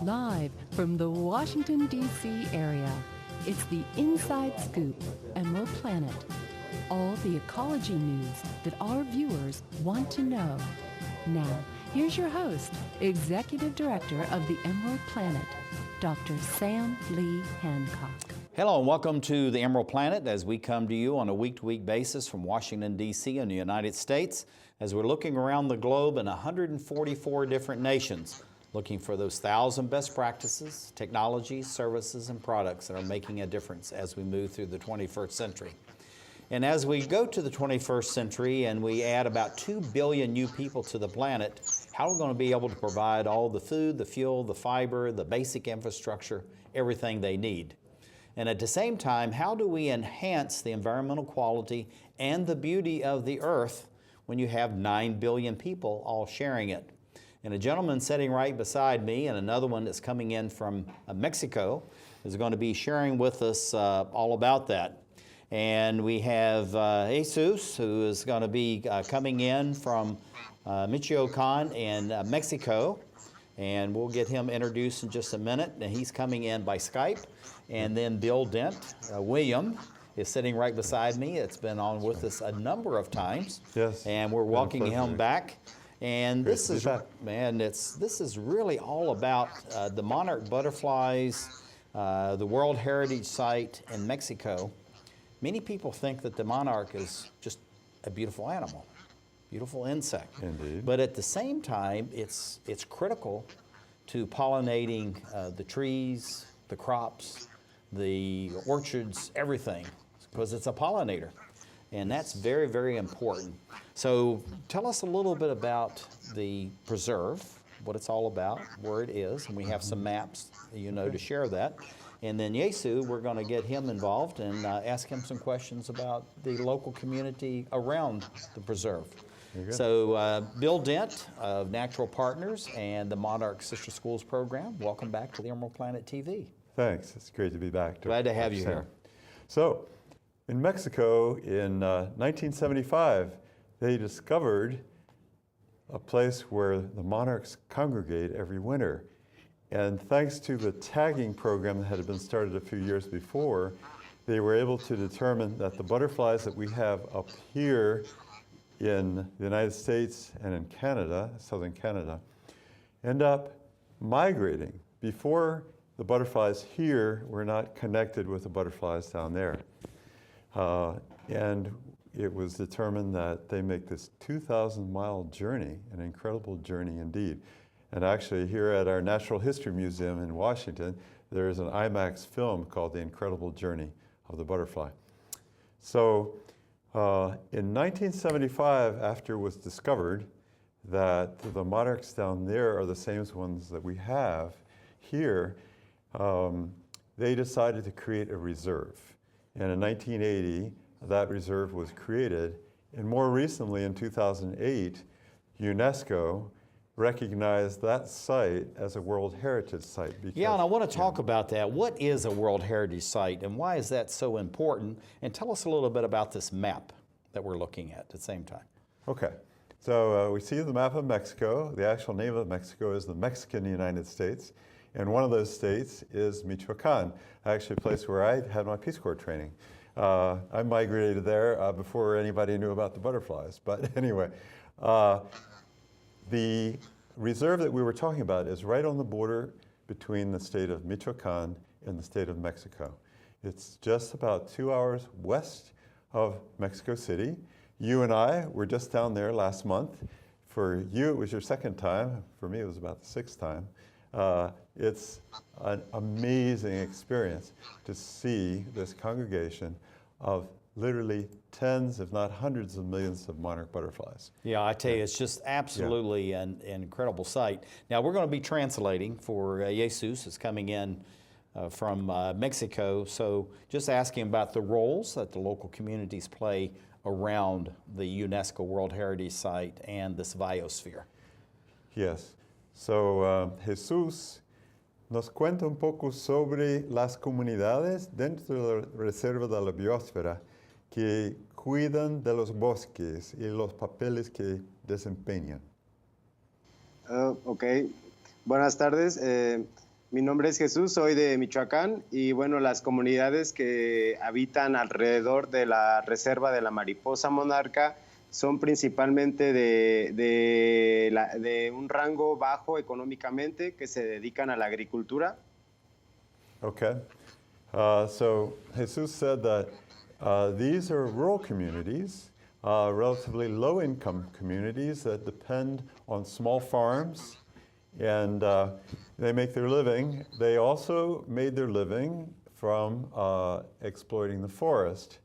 Live from the Washington, D.C. area, it's the Inside Scoop, Emerald Planet. All the ecology news that our viewers want to know. Now, here's your host, Executive Director of the Emerald Planet, Dr. Sam Lee Hancock. Hello and welcome to the Emerald Planet as we come to you on a week-to-week basis from Washington, D.C. in the United States as we're looking around the globe in 144 different nations, looking for those 1,000 best practices, technologies, services, and products that are making a difference as we move through the 21st century. And as we go to the 21st century and we add about 2 billion new people to the planet, how are we going to be able to provide all the food, the fuel, the fiber, the basic infrastructure, everything they need? And at the same time, how do we enhance the environmental quality and the beauty of the earth when you have 9 billion people all sharing it? And a gentleman sitting right beside me and another one that's coming in from Mexico is going to be sharing with us all about that. And we have Jesús, who is going to be coming in from Michoacán in Mexico. And we'll get him introduced in just a minute. And he's coming in by Skype. And then Bill Dent, William, is sitting right beside me. It's been on with us a number of times. Yes. And we're welcoming him back. And this is, man, this is really all about the monarch butterflies, the World Heritage Site in Mexico. Many people think that the monarch is just a beautiful animal, beautiful insect. Indeed. But at the same time, it's critical to pollinating the trees, the crops, the orchards, everything, because it's a pollinator. And that's very, very important. So tell us a little bit about the preserve, what it's all about, where it is, and we have some maps, to share that. And then Jesús, we're going to get him involved and ask him some questions about the local community around the preserve. So Bill Dent of Natural Partners and the Monarch Sister Schools program, welcome back to the Emerald Planet TV. Thanks, it's great to be back. Glad to have you here. So, in Mexico in 1975, they discovered a place where the monarchs congregate every winter. And thanks to the tagging program that had been started a few years before, they were able to determine that the butterflies that we have up here in the United States and in Canada, southern Canada, end up migrating. Before, the butterflies here were not connected with the butterflies down there. And it was determined that they make this 2,000-mile journey, an incredible journey indeed. And actually, here at our Natural History Museum in Washington, there is an IMAX film called The Incredible Journey of the Butterfly. So in 1975, after it was discovered that the monarchs down there are the same ones that we have here, they decided to create a reserve. And in 1980, that reserve was created. And more recently, in 2008, UNESCO recognized that site as a World Heritage Site. Yeah, and I want to talk about that. What is a World Heritage Site, and why is that so important? And tell us a little bit about this map that we're looking at the same time. Okay, so we see the map of Mexico. The actual name of Mexico is the Mexican United States. And one of those states is Michoacán, actually a place where I had my Peace Corps training. I migrated there before anybody knew about the butterflies. But anyway, the reserve that we were talking about is right on the border between the state of Michoacán and the state of Mexico. It's just about 2 hours west of Mexico City. You and I were just down there last month. For you, it was your second time. For me, it was about the sixth time. It's an amazing experience to see this congregation of literally tens, if not hundreds of millions of monarch butterflies. Yeah, I tell you, it's just absolutely an incredible sight. Now, we're going to be translating for Jesús, who's coming in from Mexico. So just asking about the roles that the local communities play around the UNESCO World Heritage Site and this Biosphere. Yes. So Jesús nos cuenta un poco sobre las comunidades dentro de la reserva de la biosfera que cuidan de los bosques y los papeles que desempeñan. Ok, buenas tardes. Mi nombre es Jesús, soy de Michoacán y bueno, las comunidades que habitan alrededor de la reserva de la mariposa monarca son principalmente de un rango bajo económicamente que se dedican a la agricultura. Okay. So Jesus said that these are rural communities, relatively low-income communities that depend on small farms, and they make their living. They also made their living from exploiting the forest.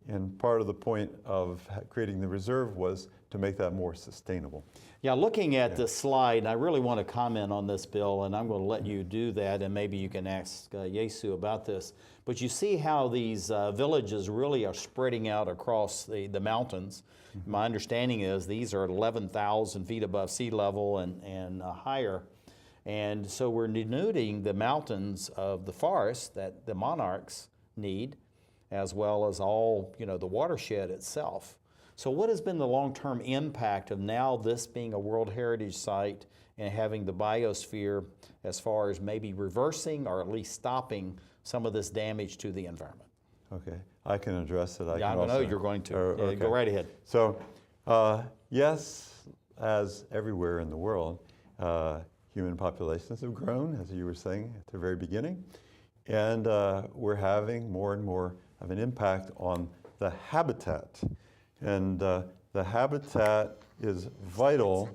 And part of the point of creating the reserve was to make that more sustainable. Yeah, looking at this slide, and I really want to comment on this, Bill, and I'm going to let you do that, and maybe you can ask Jesús about this. But you see how these villages really are spreading out across the mountains. Mm-hmm. My understanding is these are 11,000 feet above sea level and higher. And so we're denuding the mountains of the forest that the monarchs need, as well as all, the watershed itself. So what has been the long-term impact of now this being a World Heritage Site and having the biosphere as far as maybe reversing or at least stopping some of this damage to the environment? Okay, I can address it. I know you're going to. Okay. Go right ahead. So, yes, as everywhere in the world, human populations have grown, as you were saying at the very beginning, and we're having more and more of an impact on the habitat. And the habitat is vital.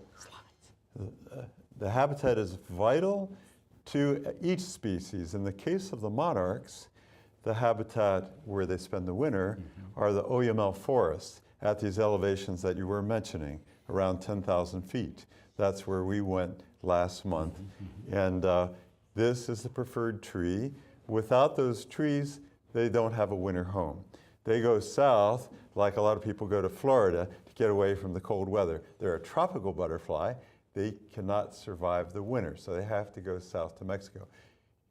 The habitat is vital to each species. In the case of the monarchs, the habitat where they spend the winter are the Oyamel forests at these elevations that you were mentioning, around 10,000 feet. That's where we went last month. And this is the preferred tree. Without those trees, they don't have a winter home. They go south, like a lot of people go to Florida to get away from the cold weather. They're a tropical butterfly. They cannot survive the winter, so they have to go south to Mexico.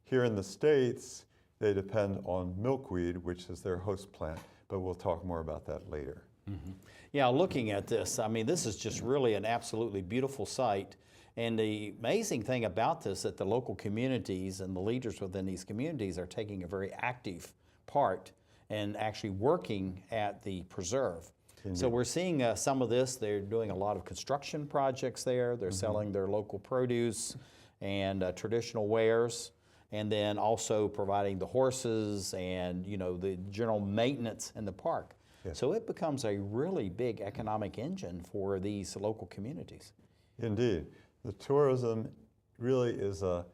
Here in the States, they depend on milkweed, which is their host plant, but we'll talk more about that later. Mm-hmm. Yeah, looking at this, I mean, this is just really an absolutely beautiful site. And the amazing thing about this is that the local communities and the leaders within these communities are taking a very active part and actually working at the preserve. Indeed. So we're seeing some of this. They're doing a lot of construction projects there. They're selling their local produce and traditional wares, and then also providing the horses and the general maintenance in the park. Yes. So it becomes a really big economic engine for these local communities. Indeed. The tourism really is a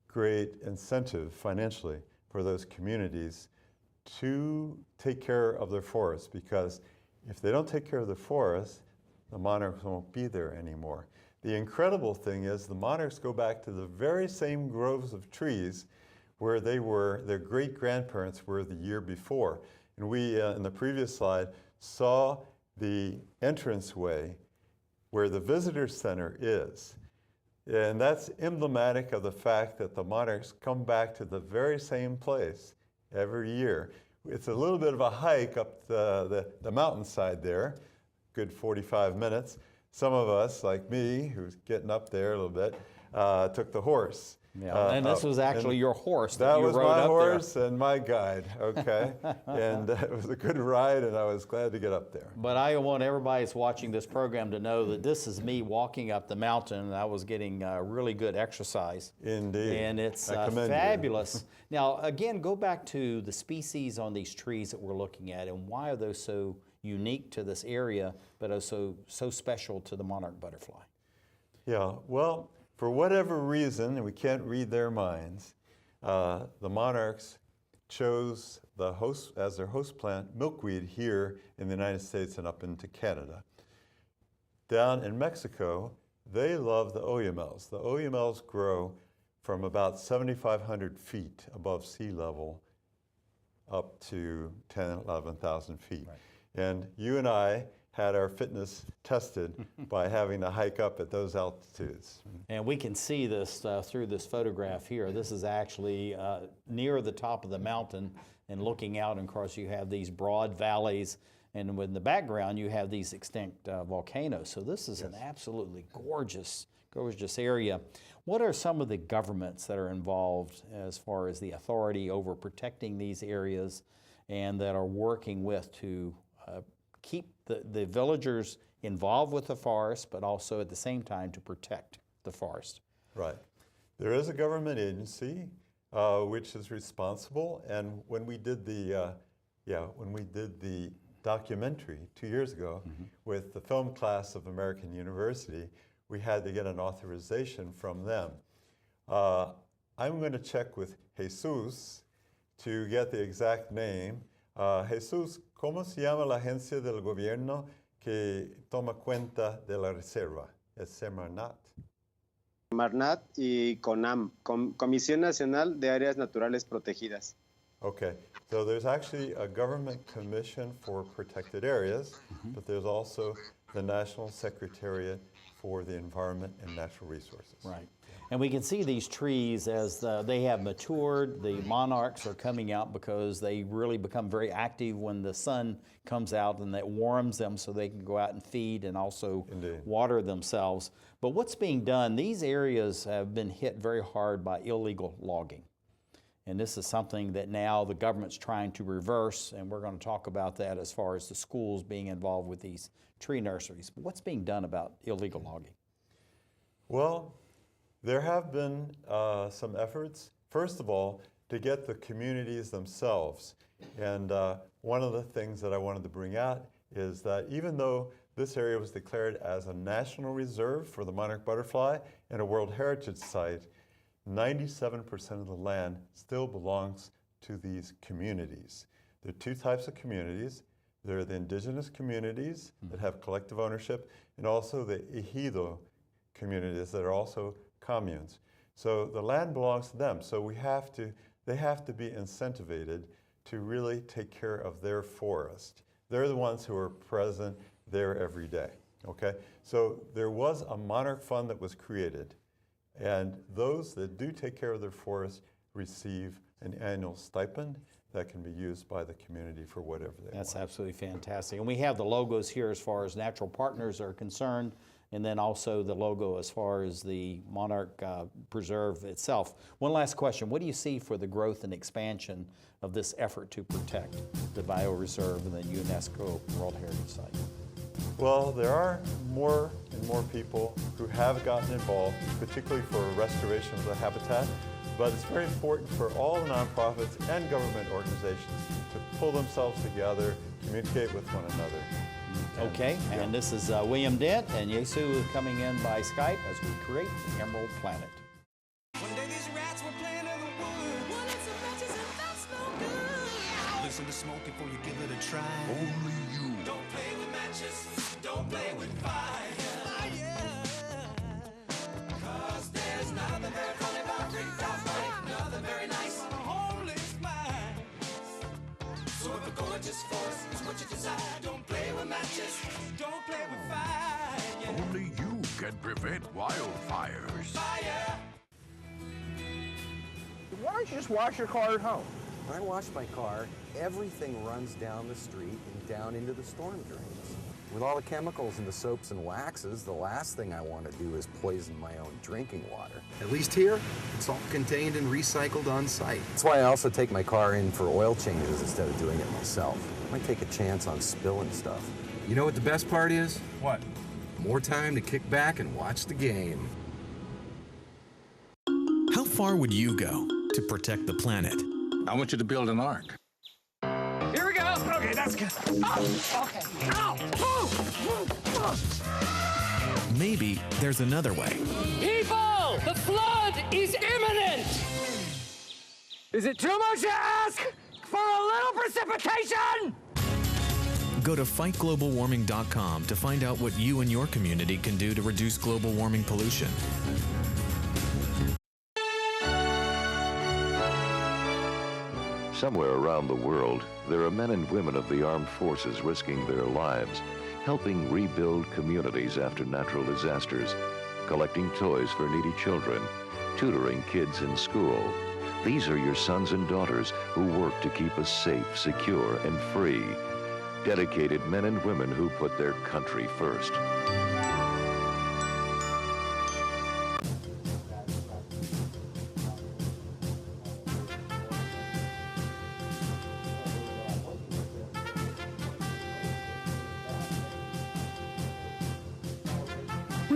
great incentive financially for those communities to take care of their forests, because if they don't take care of the forests, the monarchs won't be there anymore. The incredible thing is the monarchs go back to the very same groves of trees where their great-grandparents were the year before. And we, in the previous slide, saw the entranceway where the visitor center is. And that's emblematic of the fact that the monarchs come back to the very same place every year. It's a little bit of a hike up the mountainside there, good 45 minutes. Some of us, like me, who's getting up there a little bit, took the horse. Yeah, and this was actually your horse that you was rode my up horse there. and my guide, okay? And it was a good ride, and I was glad to get up there. But I want everybody that's watching this program to know that this is me walking up the mountain, and I was getting really good exercise. Indeed. And it's I commend you. fabulous. Now, again, go back to the species on these trees that we're looking at, and why are those so unique to this area, but also so special to the monarch butterfly? Yeah, well, for whatever reason, and we can't read their minds, the monarchs chose as their host plant milkweed here in the United States and up into Canada. Down in Mexico, they love the oyamels. The oyamels grow from about 7,500 feet above sea level up to 10,000, 11,000 feet. Right. And you and I had our fitness tested by having to hike up at those altitudes. And we can see this through this photograph here. This is actually near the top of the mountain, and looking out, and of course you have these broad valleys, and in the background you have these extinct volcanoes. So this is an absolutely gorgeous gorgeous area. What are some of the governments that are involved as far as the authority over protecting these areas and that are working with to keep the villagers involved with the forest, but also at the same time to protect the forest? Right. There is a government agency which is responsible, and when we did the documentary 2 years ago with the film class of American University, we had to get an authorization from them. I'm going to check with Jesús to get the exact name. Jesús, ¿cómo se llama la agencia del gobierno que toma cuenta de la reserva? Es Semarnat. Semarnat y CONAM, Comisión Nacional de Áreas Naturales Protegidas. Okay, so there's actually a government commission for protected areas, but there's also the National Secretariat for the Environment and Natural Resources. Right. And we can see these trees as they have matured. The monarchs are coming out because they really become very active when the sun comes out, and that warms them so they can go out and feed and also water themselves. But what's being done, these areas have been hit very hard by illegal logging. And this is something that now the government's trying to reverse, and we're going to talk about that as far as the schools being involved with these tree nurseries. But what's being done about illegal logging? Well, there have been some efforts, first of all, to get the communities themselves. And one of the things that I wanted to bring out is that even though this area was declared as a national reserve for the monarch butterfly and a World Heritage Site, 97% of the land still belongs to these communities. There are two types of communities. There are the indigenous communities that have collective ownership, and also the ejido communities that are also communes. So the land belongs to them. So they have to be incentivated to really take care of their forest. They're the ones who are present there every day, okay? So there was a monarch fund that was created, and those that do take care of their forest receive an annual stipend that can be used by the community for whatever they want. That's absolutely fantastic. And we have the logos here as far as natural partners are concerned, and then also the logo as far as the Monarch Preserve itself. One last question. What do you see for the growth and expansion of this effort to protect the bioreserve and the UNESCO World Heritage Site? Well, there are more and more people who have gotten involved, particularly for restoration of the habitat, but it's very important for all the nonprofits and government organizations to pull themselves together, communicate with one another. Okay, and this is William Dent and Jesús coming in by Skype as we create the Emerald Planet. One day these rats were playing in the woods. Wanted some matches and that's no good. Listen to smoke before you give it a try. Only you. Don't play with matches. Don't play with fire. Cause there's nothing very funny about rigged off money. Nothing very nice on a homeless mind. So if a gorgeous force is what you desire, don't play with matches. Don't play with fire. Only you can prevent wildfires. Fire. Why don't you just wash your car at home? When I wash my car, everything runs down the street and down into the storm drains. With all the chemicals in the soaps and waxes, the last thing I want to do is poison my own drinking water. At least here, it's all contained and recycled on site. That's why I also take my car in for oil changes instead of doing it myself. I might take a chance on spilling stuff. You know what the best part is? What? More time to kick back and watch the game. How far would you go to protect the planet? I want you to build an ark. Here we go. Okay, that's good. Oh, okay. Ow! Maybe there's another way. People, the flood is imminent! Is it too much to ask for a little precipitation? Go to fightglobalwarming.com to find out what you and your community can do to reduce global warming pollution. Somewhere around the world, there are men and women of the armed forces risking their lives, helping rebuild communities after natural disasters, collecting toys for needy children, tutoring kids in school. These are your sons and daughters who work to keep us safe, secure, and free. Dedicated men and women who put their country first.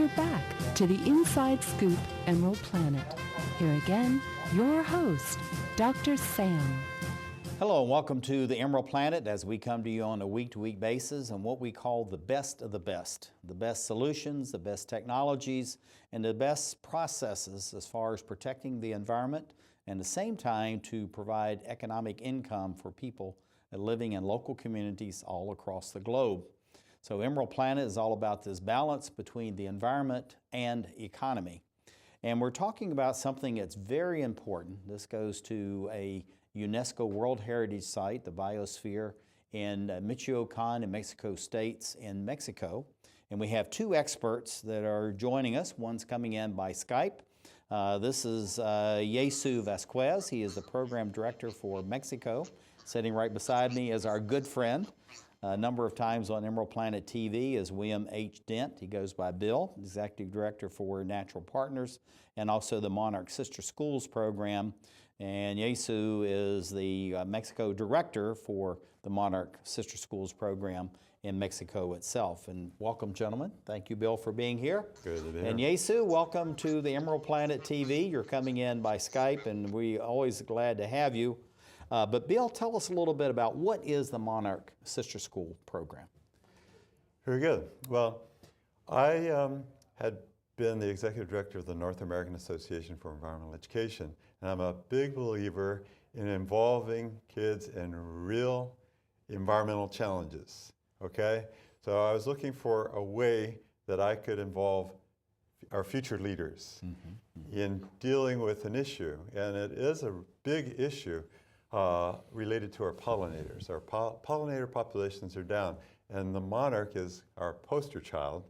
we're back to the Inside Scoop Emerald Planet. Here again, your host, Dr. Sam. Hello and welcome to the Emerald Planet as we come to you on a week-to-week basis on what we call the best of the best solutions, the best technologies, and the best processes as far as protecting the environment and at the same time to provide economic income for people living in local communities all across the globe. So Emerald Planet is all about this balance between the environment and economy. And we're talking about something that's very important. This goes to a UNESCO World Heritage Site, the Biosphere in Michoacán in Mexico States in Mexico. And we have two experts that are joining us. One's coming in by Skype. This is Jesús Vàzquez. He is the program director for Mexico. Sitting right beside me is our good friend, a number of times on Emerald Planet TV, is William H. Dent. He goes by Bill, executive director for Natural Partners, and also the Monarch Sister Schools program. And Jesús is the Mexico director for the Monarch Sister Schools program in Mexico itself. And welcome, gentlemen. Thank you, Bill, for being here. Good to be here. And Jesús, welcome to the Emerald Planet TV. You're coming in by Skype, and we're always glad to have you. But Bill, tell us a little bit about what is the Monarch Sister School program? Very good. Well, I had been the executive director of the North American Association for Environmental Education, and I'm a big believer in involving kids in real environmental challenges, okay? So I was looking for a way that I could involve our future leaders in dealing with an issue, and it is a big issue related to our pollinators. Our pollinator populations are down, and the monarch is our poster child.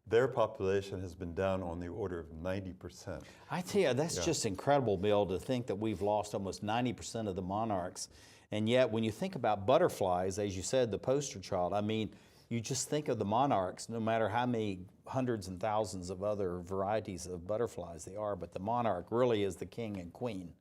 Their population has been down on the order of 90%. I tell you, that's just incredible, Bill, to think that we've lost almost 90% of the monarchs. And yet, when you think about butterflies, as you said, the poster child, I mean, you just think of the monarchs, no matter how many hundreds and thousands of other varieties of butterflies they are, but the monarch really is the king and queen.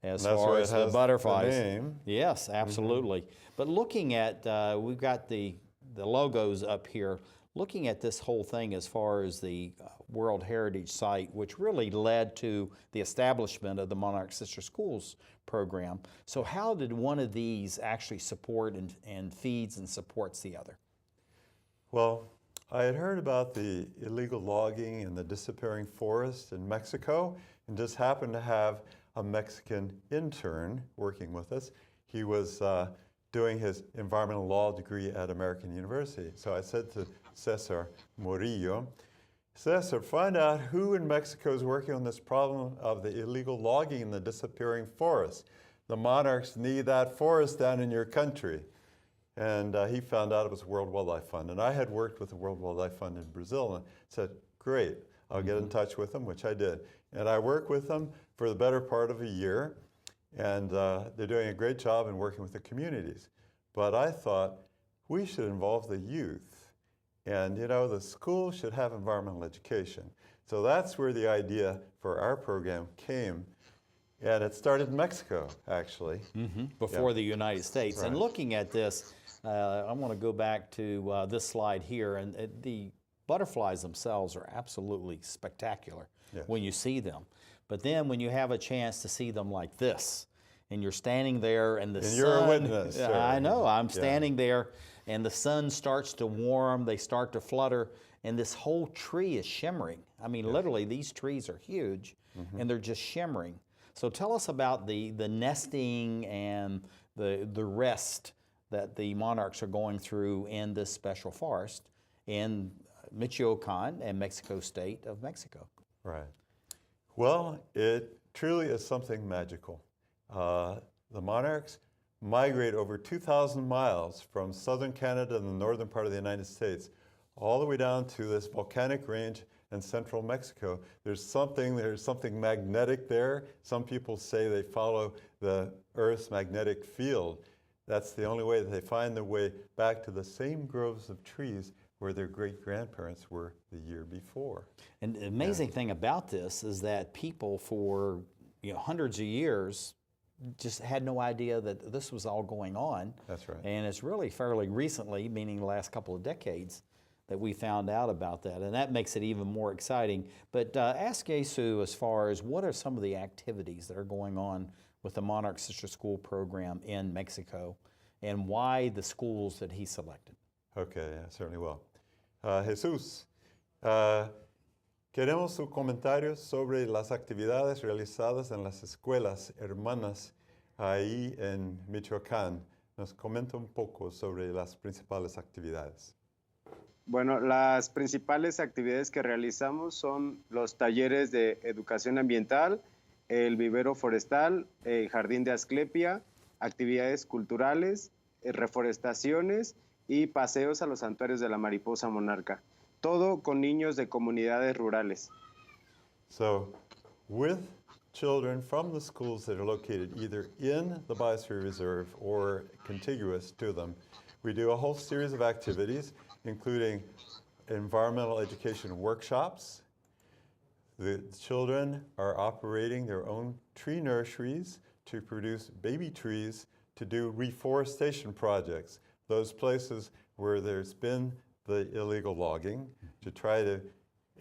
As far as the butterflies. The name. Yes, absolutely. But looking at, we've got the logos up here, looking at this whole thing as far as the World Heritage Site, which really led to the establishment of the Monarch Sister Schools program. So how did one of these actually support and feeds and supports the other? Well, I had heard about the illegal logging and the disappearing forest in Mexico, and just happened to have a Mexican intern working with us. He was doing his environmental law degree at American University. So I said to Cesar Murillo, Cesar, find out who in Mexico is working on this problem of the illegal logging and the disappearing forest. The monarchs need that forest down in your country. And he found out it was the World Wildlife Fund. And I had worked with the World Wildlife Fund in Brazil and said, great, I'll get in touch with them, which I did. And I worked with them for the better part of a year. And they're doing a great job in working with the communities. But I thought we should involve the youth. And you know, the school should have environmental education. So that's where the idea for our program came. And it started in Mexico, actually. Before the United States. Right. And looking at this, I want to go back to this slide here. And the butterflies themselves are absolutely spectacular when you see them. But then when you have a chance to see them like this, and you're standing there and the sun... you're a witness. Sir. I know, I'm standing there and the sun starts to warm, they start to flutter, and this whole tree is shimmering. I mean, literally, these trees are huge, and they're just shimmering. So tell us about the nesting and the rest that the monarchs are going through in this special forest in Michoacán and Mexico State of Mexico. Right. Well, it truly is something magical. The monarchs migrate over 2,000 miles from southern Canada and the northern part of the United States, all the way down to this volcanic range in central Mexico. There's something magnetic there. Some people say they follow the Earth's magnetic field. That's the only way that they find their way back to the same groves of trees where their great-grandparents were the year before. And the amazing thing about this is that people for hundreds of years just had no idea that this was all going on. That's right. And it's really fairly recently, meaning the last couple of decades, that we found out about that, and that makes it even more exciting. But ask Jesús as far as what are some of the activities that are going on with the Monarch Sister School program in Mexico, and why the schools that he selected. Okay, I certainly will. Jesús, queremos sus comentarios sobre las actividades realizadas en las escuelas hermanas ahí en Michoacán. Nos comenta un poco sobre las principales actividades. Bueno, las principales actividades que realizamos son los talleres de educación ambiental, el vivero forestal, el jardín de Asclepia, actividades culturales, reforestaciones y paseos a los santuarios de la mariposa monarca. Todo con niños de comunidades rurales. So, with children from the schools that are located either in the Biosphere Reserve or contiguous to them, we do a whole series of activities, including environmental education workshops. The children are operating their own tree nurseries to produce baby trees to do reforestation projects, those places where there's been the illegal logging, to try to,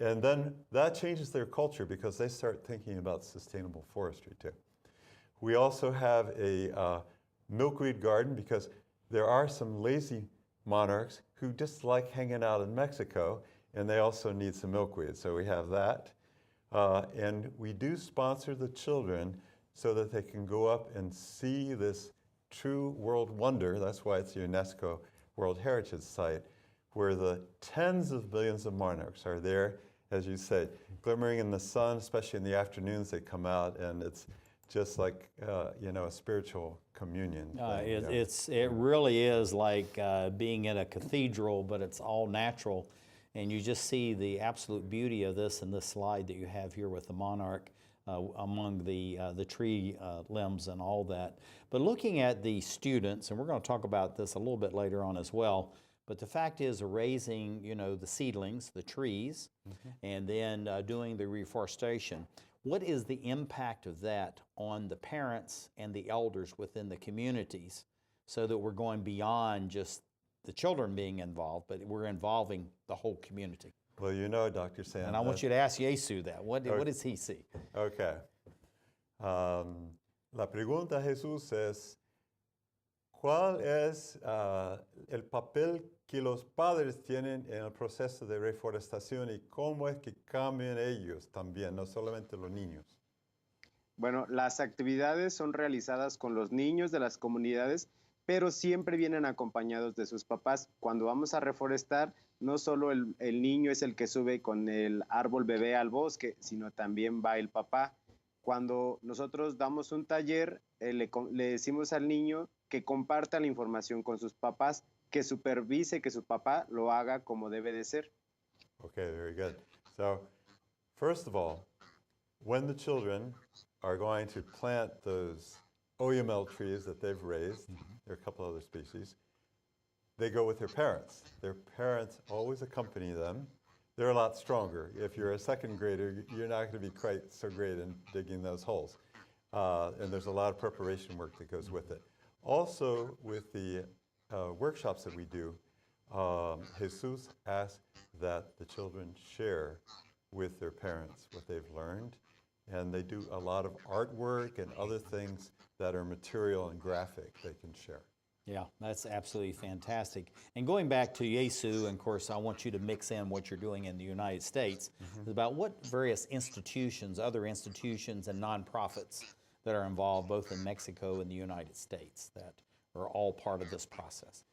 and then that changes their culture because they start thinking about sustainable forestry too. We also have a milkweed garden because there are some lazy monarchs who just like hanging out in Mexico, and they also need some milkweed, so we have that. And we do sponsor the children so that they can go up and see this true world wonder. That's why it's a UNESCO World Heritage Site, where the tens of billions of monarchs are there, as you said, glimmering in the sun, especially in the afternoons they come out, and it's just like, you know, a spiritual communion. It really is like being in a cathedral, but it's all natural. And you just see the absolute beauty of this in this slide that you have here with the monarch among the tree limbs and all that. But looking at the students, and we're going to talk about this a little bit later on as well, but the fact is raising, you know, the seedlings, the trees, and then doing the reforestation. What is the impact of that on the parents and the elders within the communities so that we're going beyond just the children being involved, but we're involving the whole community? Well, you know, Dr. Sam. And I want you to ask Jesús that. What does he see? Okay. La pregunta, Jesús, es, ¿cuál es el papel que los padres tienen en el proceso de reforestación y cómo es que cambian ellos también, no solamente los niños? Bueno, las actividades son realizadas con los niños de las comunidades, pero siempre vienen acompañados de sus papás. Cuando vamos a reforestar, no solo el niño es el que sube con el árbol bebé al bosque, sino también va el papá. Cuando nosotros damos un taller, le decimos al niño que comparta la información con sus papás, que supervise que su papá lo haga como debe de ser. Okay, very good. So, first of all, when the children are going to plant those oyamel trees that they've raised, there are a couple other species, they go with their parents. Their parents always accompany them. They're a lot stronger. If you're a second grader, you're not going to be quite so great in digging those holes. And there's a lot of preparation work that goes with it. Also, with the workshops that we do, Jesús asks that the children share with their parents what they've learned. And they do a lot of artwork and other things that are material and graphic they can share. Yeah, that's absolutely fantastic. And going back to Jesús, and of course, I want you to mix in what you're doing in the United States, about what various institutions, other institutions and nonprofits that are involved both in Mexico and the United States that are all part of this process.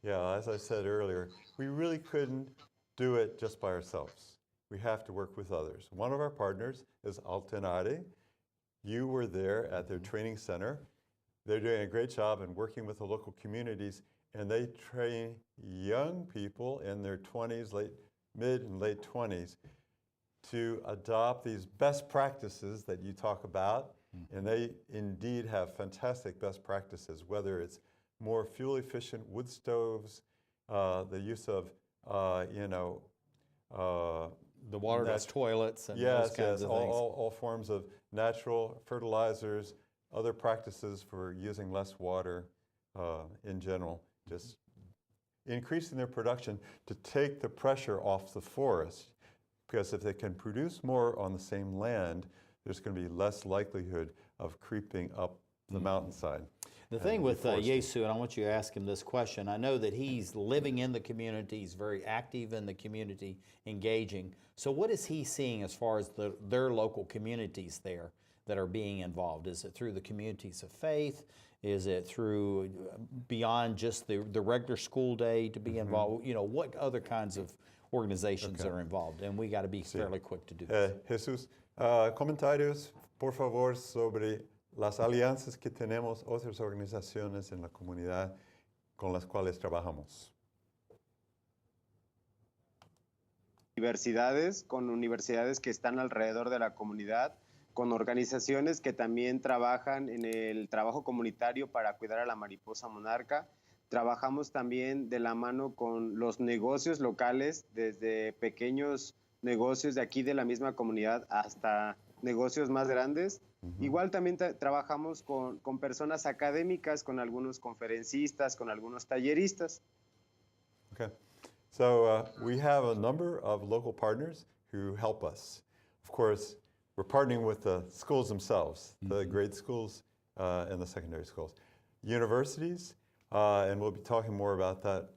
Yeah, as I said earlier, we really couldn't do it just by ourselves. We have to work with others. One of our partners is Altenare. You were there at their training center. They're doing a great job in working with the local communities, and they train young people in their 20s, mid and late 20s, to adopt these best practices that you talk about. And they indeed have fantastic best practices, whether it's more fuel-efficient wood stoves, the use of, the water-based toilets and yes, those kinds of things. All forms of natural fertilizers, other practices for using less water in general, just increasing their production to take the pressure off the forest. Because if they can produce more on the same land, there's going to be less likelihood of creeping up the mountainside. The thing with Jesús, and I want you to ask him this question, I know that he's living in the community, he's very active in the community, engaging. So what is he seeing as far as their local communities there that are being involved? Is it through the communities of faith? Is it through beyond just the regular school day to be involved? You know, what other kinds of organizations are involved? And we got to be fairly quick to do this. Jesús, comentarios, por favor, sobre las alianzas que tenemos, otras organizaciones en la comunidad con las cuales trabajamos. Con universidades que están alrededor de la comunidad, con organizaciones que también trabajan en el trabajo comunitario para cuidar a la mariposa monarca. Trabajamos también de la mano con los negocios locales, desde pequeños negocios de aquí de la misma comunidad hasta negocios más grandes. Igual también trabajamos con personas académicas, con algunos conferencistas, con algunos talleristas. Okay. So we have a number of local partners who help us. Of course, we're partnering with the schools themselves, the grade schools and the secondary schools. Universities, and we'll be talking more about that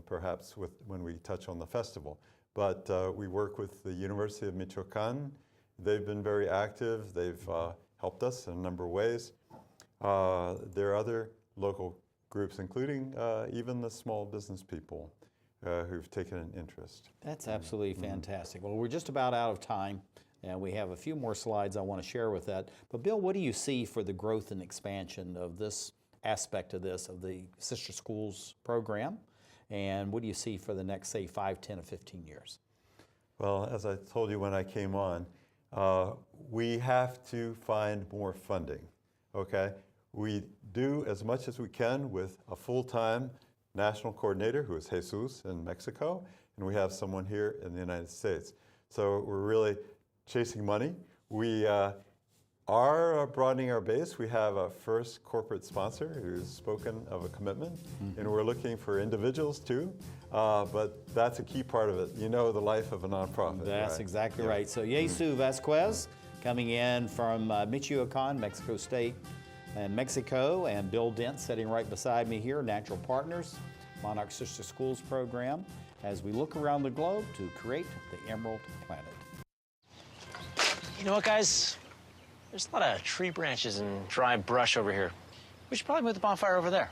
perhaps when we touch on the festival. But we work with the University of Michoacán. They've been very active. They've helped us in a number of ways. There are other local groups, including even the small business people who've taken an interest. That's absolutely fantastic. Well, we're just about out of time, and we have a few more slides I want to share with that. But Bill, what do you see for the growth and expansion of this aspect of the Sister Schools program? And what do you see for the next, say, 5, 10, or 15 years? Well, as I told you when I came on, we have to find more funding, okay? We do as much as we can with a full-time national coordinator, who is Jesús in Mexico, and we have someone here in the United States. So we're really chasing money. We are broadening our base. We have a first corporate sponsor who's spoken of a commitment, and we're looking for individuals too, but that's a key part of it. You know the life of a nonprofit. That's right? exactly right. So Jesús Vàzquez coming in from Michoacán, Mexico State, and Mexico, and Bill Dent sitting right beside me here, Natural Partners, Monarch Sister Schools program, as we look around the globe to create the Emerald Planet. You know what, guys? There's a lot of tree branches and dry brush over here. We should probably move the bonfire over there.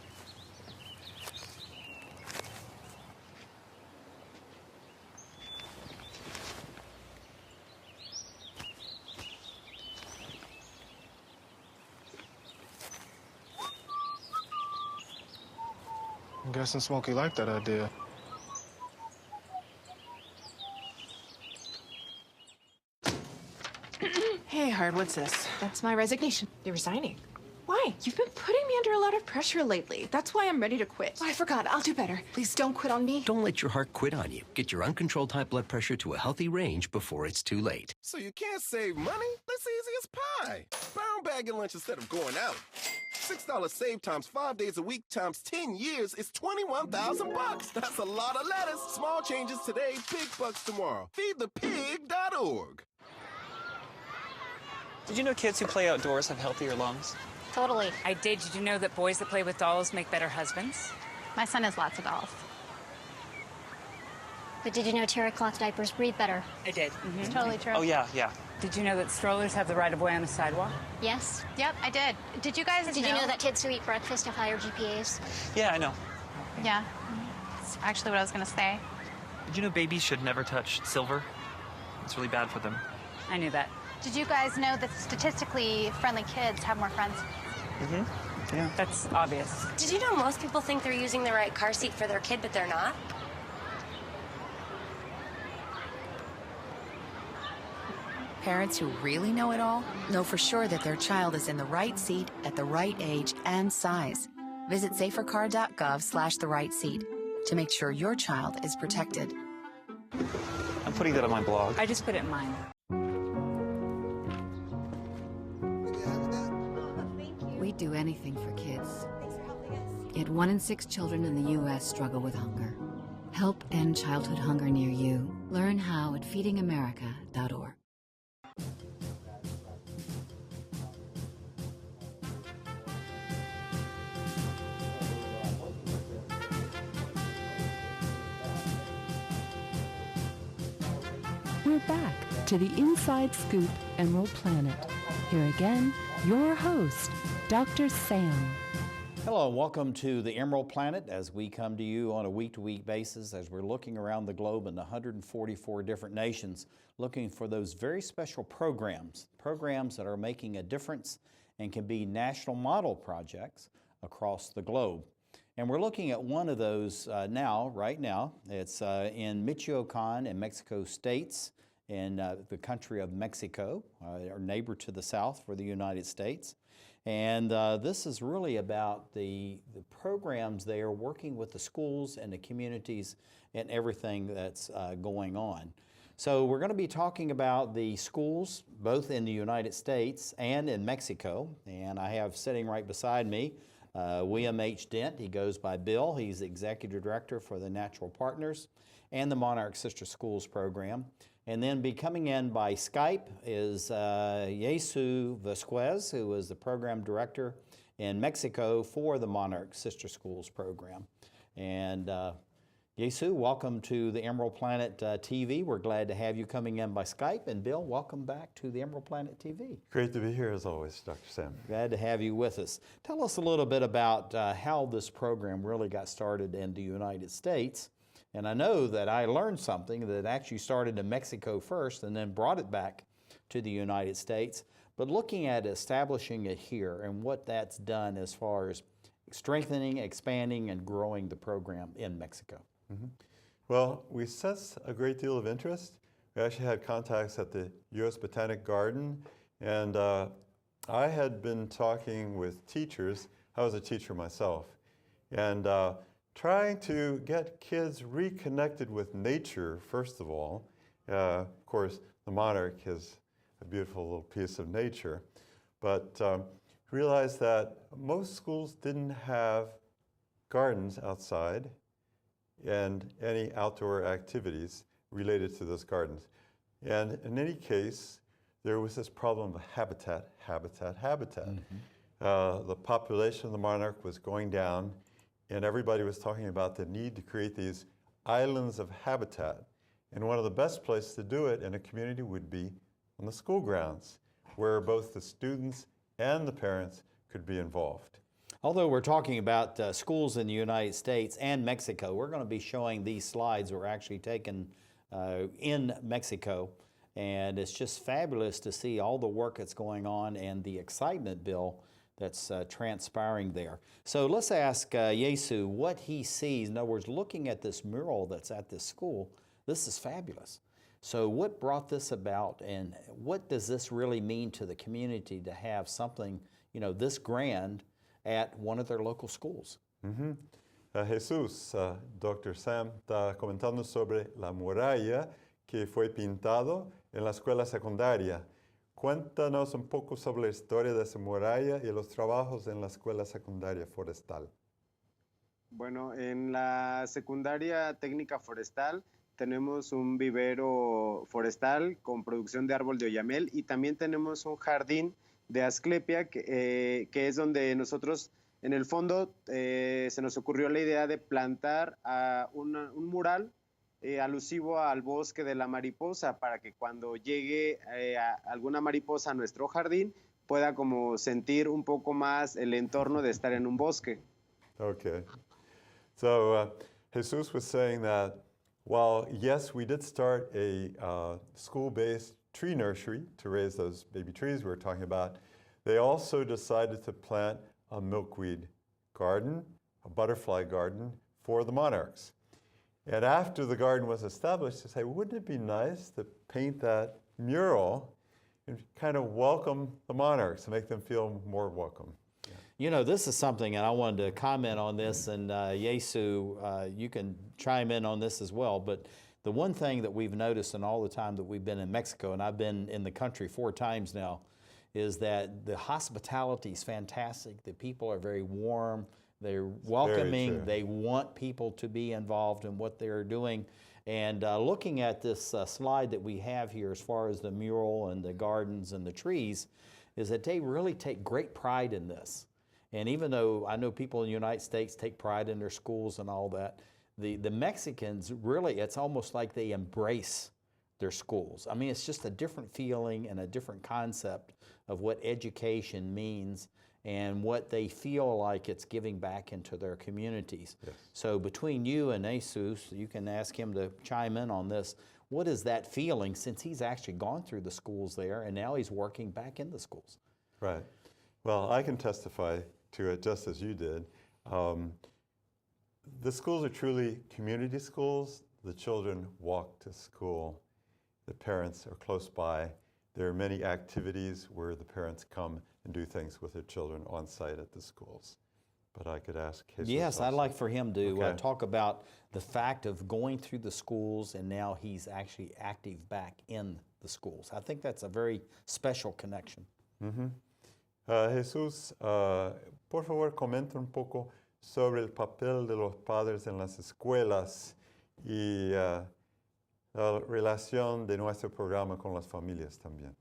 I'm guessing Smokey liked that idea. Hey, Hard, what's this? That's my resignation. You're resigning. Why? You've been putting me under a lot of pressure lately. That's why I'm ready to quit. Oh, I forgot. I'll do better. Please don't quit on me. Don't let your heart quit on you. Get your uncontrolled high blood pressure to a healthy range before it's too late. So you can't save money? That's easy as pie. Brown bag your lunch instead of going out. $6 save times 5 days a week times 10 years is $21,000. That's a lot of lettuce. Small changes today, big bucks tomorrow. Feedthepig.org. Did you know kids who play outdoors have healthier lungs? Totally. I did. Did you know that boys that play with dolls make better husbands? My son has lots of dolls. But did you know terry cloth diapers breathe better? I did. It's totally true. Oh, yeah, yeah. Did you know that strollers have the right of way on the sidewalk? Yes. Yep, I did. Did you guys Did you know that kids who eat breakfast have higher GPAs? Yeah, I know. Yeah. That's actually what I was going to say. Did you know babies should never touch silver? It's really bad for them. I knew that. Did you guys know that statistically friendly kids have more friends? Mm-hmm. Yeah. That's obvious. Did you know most people think they're using the right car seat for their kid, but they're not? Parents who really know it all know for sure that their child is in the right seat at the right age and size. Visit safercar.gov/the right seat to make sure your child is protected. I'm putting that on my blog. I just put it in mine. We'd do anything for kids. Yet 1 in 6 children in the U.S. struggle with hunger. Help end childhood hunger near you. Learn how at feedingamerica.org. We're back to the Inside Scoop Emerald Planet. Here again, your host, Dr. Sam. Hello and welcome to the Emerald Planet as we come to you on a week-to-week basis as we're looking around the globe in 144 different nations looking for those very special programs that are making a difference and can be national model projects across the globe. And we're looking at one of those right now. It's in Michoacán in Mexico States in the country of Mexico, our neighbor to the south for the United States. And this is really about the programs there working with the schools and the communities and everything that's going on. So we're going to be talking about the schools both in the United States and in Mexico. And I have sitting right beside me William H. Dent. He goes by Bill. He's the Executive Director for the Natural Partners and the Monarch Sister Schools program. And then coming in by Skype is Jesús Vàzquez, who is the Program Director in Mexico for the Monarch Sister Schools program. And Jesús, welcome to the Emerald Planet TV. We're glad to have you coming in by Skype. And Bill, welcome back to the Emerald Planet TV. Great to be here as always, Dr. Sam. Glad to have you with us. Tell us a little bit about how this program really got started in the United States. And I know that I learned something that actually started in Mexico first and then brought it back to the United States. But looking at establishing it here and what that's done as far as strengthening, expanding, and growing the program in Mexico. Mm-hmm. Well, we sensed a great deal of interest. We actually had contacts at the U.S. Botanic Garden, and I had been talking with teachers. I was a teacher myself, and trying to get kids reconnected with nature, first of all. Of course, the Monarch is a beautiful little piece of nature, but realized that most schools didn't have gardens outside and any outdoor activities related to those gardens. And in any case, there was this problem of habitat. Mm-hmm. The population of the Monarch was going down, and everybody was talking about the need to create these islands of habitat. And one of the best places to do it in a community would be on the school grounds, where both the students and the parents could be involved. Although we're talking about schools in the United States and Mexico, we're going to be showing these slides were actually taken in Mexico. And it's just fabulous to see all the work that's going on and the excitement, Bill, that's transpiring there. So let's ask Jesús what he sees. In other words, looking at this mural that's at this school, this is fabulous. So what brought this about, and what does this really mean to the community to have something, this grand at one of their local schools? Mm-hmm. Jesús, Dr. Sam está comentando sobre la muralla que fue pintado en la escuela secundaria. Cuéntanos un poco sobre la historia de esa muralla y los trabajos en la escuela secundaria forestal. Bueno, en la secundaria técnica forestal tenemos un vivero forestal con producción de árbol de oyamel y también tenemos un jardín de asclepia que es donde nosotros, en el fondo, se nos ocurrió la idea de plantar un mural alusivo al bosque de la mariposa para que cuando llegue alguna mariposa a nuestro jardín pueda como sentir un poco más el entorno de estar en un bosque. Okay. So Jesús was saying that while, yes, we did start a school-based tree nursery to raise those baby trees we were talking about, they also decided to plant a milkweed garden, a butterfly garden for the monarchs. And after the garden was established, they say, wouldn't it be nice to paint that mural and kind of welcome the monarchs, to make them feel more welcome? This is something, and I wanted to comment on this, and Jesús, you can chime in on this as well, but the one thing that we've noticed in all the time that we've been in Mexico, and I've been in the country 4 times now, is that the hospitality is fantastic. The people are very warm, They're welcoming. They want people to be involved in what they're doing. And looking at this slide that we have here as far as the mural and the gardens and the trees, is that they really take great pride in this. And even though I know people in the United States take pride in their schools and all that, the Mexicans really, it's almost like they embrace their schools. I mean, it's just a different feeling and a different concept of what education means and what they feel like it's giving back into their communities. Yes. So between you and Jesus, you can ask him to chime in on this. What is that feeling, since he's actually gone through the schools there and now he's working back in the schools? Right. Well, I can testify to it just as you did. The schools are truly community schools. The children walk to school. The parents are close by. There are many activities where the parents come and do things with their children on site at the schools. But I could ask Jesus. Yes, also. I'd like for him to Okay. talk about the fact of going through the schools and now he's actually active back in the schools. I think that's a very special connection. Jesús, por favor, comenta un poco sobre el papel de los padres en las escuelas y la relación de nuestro programa con las familias también.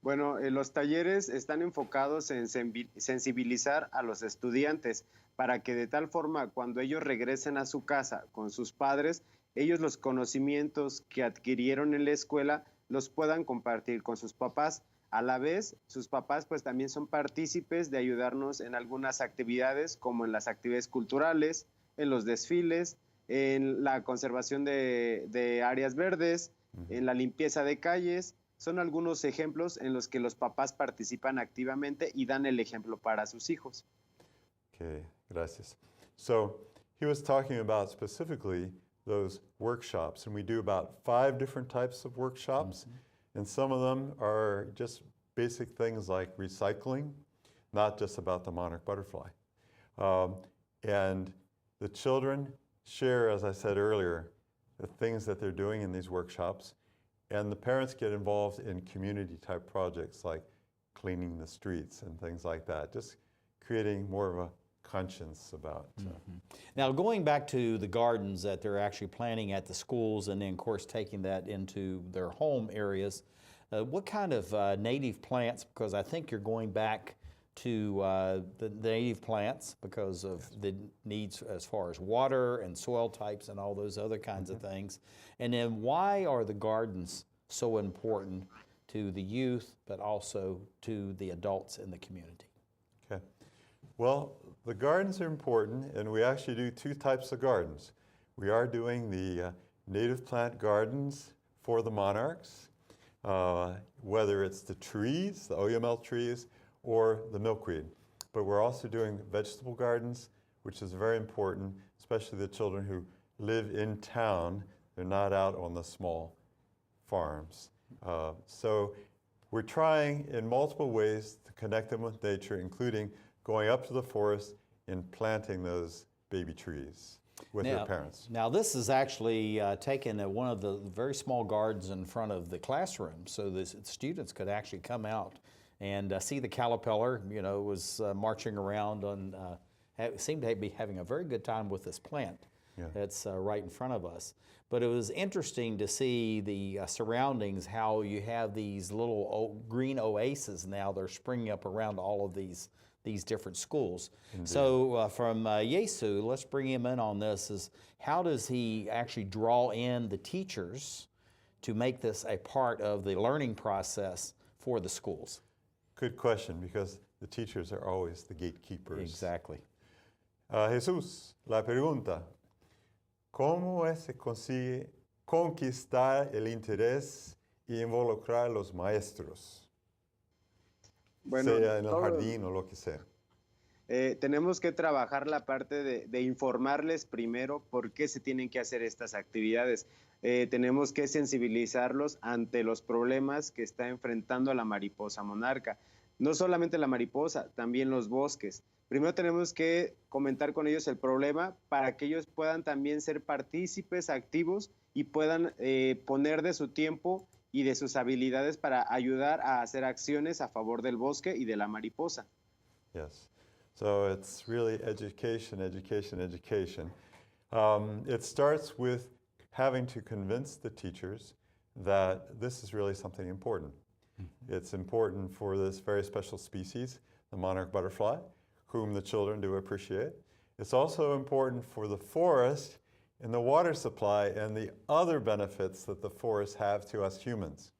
Bueno, los talleres están enfocados en sensibilizar a los estudiantes para que de tal forma cuando ellos regresen a su casa con sus padres, ellos los conocimientos que adquirieron en la escuela los puedan compartir con sus papás. A la vez, sus papás pues también son partícipes de ayudarnos en algunas actividades, como en las actividades culturales, en los desfiles, en la conservación de áreas verdes, en la limpieza de calles. Son algunos ejemplos en los que los papás participan activamente y dan el ejemplo para sus hijos. Okay, gracias. So he was talking about specifically those workshops, and we do about 5 different types of workshops, and some of them are just basic things like recycling, not just about the monarch butterfly. And the children share, as I said earlier, the things that they're doing in these workshops, and the parents get involved in community-type projects like cleaning the streets and things like that, just creating more of a conscience about. Now, going back to the gardens that they're actually planting at the schools and then, of course, taking that into their home areas, what kind of native plants, because I think you're going back to the native plants because of the needs as far as water and soil types and all those other kinds of things. And then why are the gardens so important to the youth, but also to the adults in the community? Okay. Well, the gardens are important, and we actually do 2 types of gardens. We are doing the native plant gardens for the monarchs, whether it's the trees, the Oyamel trees, or the milkweed. But we're also doing vegetable gardens, which is very important, especially the children who live in town. They're not out on the small farms. So we're trying in multiple ways to connect them with nature, including going up to the forest and planting those baby trees with their parents. Now this is actually taken at one of the very small gardens in front of the classroom, so the students could actually come out and see the caterpillar, you know, was marching around and seemed to be having a very good time with this plant that's right in front of us. But it was interesting to see the surroundings, how you have these little green oases now. They're springing up around all of these different schools. Indeed. So from Jesús, let's bring him in on this, is how does he actually draw in the teachers to make this a part of the learning process for the schools? Good question, because the teachers are always the gatekeepers. Exactly. Jesús, la pregunta, ¿cómo se consigue conquistar el interés y involucrar a los maestros? Bueno, sea en el jardín o lo que sea. Tenemos que trabajar la parte de informarles primero por qué se tienen que hacer estas actividades. Tenemos que sensibilizarlos ante los problemas que está enfrentando la mariposa monarca. No solamente la mariposa, también los bosques. Primero tenemos que comentar con ellos el problema para que ellos puedan también ser partícipes activos y puedan poner de su tiempo y de sus habilidades para ayudar a hacer acciones a favor del bosque y de la mariposa. Yes. So it's really education, education, education. It starts with having to convince the teachers that this is really something important. It's important for this very special species, the monarch butterfly, whom the children do appreciate. It's also important for the forest and the water supply and the other benefits that the forests have to us humans.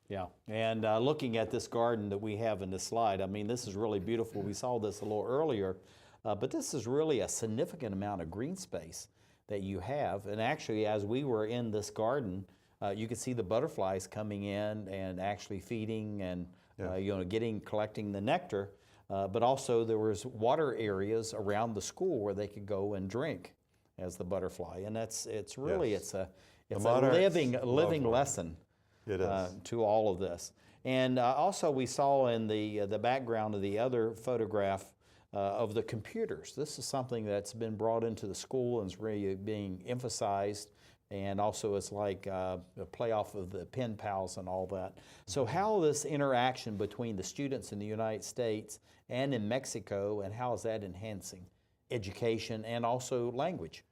Yeah, and looking at this garden that we have in this slide, I mean, this is really beautiful. We saw this a little earlier, but this is really a significant amount of green space that you have. And actually, as we were in this garden, you could see the butterflies coming in and actually feeding and collecting the nectar. But also there was water areas around the school where they could go and drink as the butterfly. And it's really it's a living lesson. It is. To all of this. And also we saw in the background of the other photograph of the computers. This is something that's been brought into the school and is really being emphasized. And also it's like a play off of the pen pals and all that. So how this interaction between the students in the United States and in Mexico, and how is that enhancing education and also language?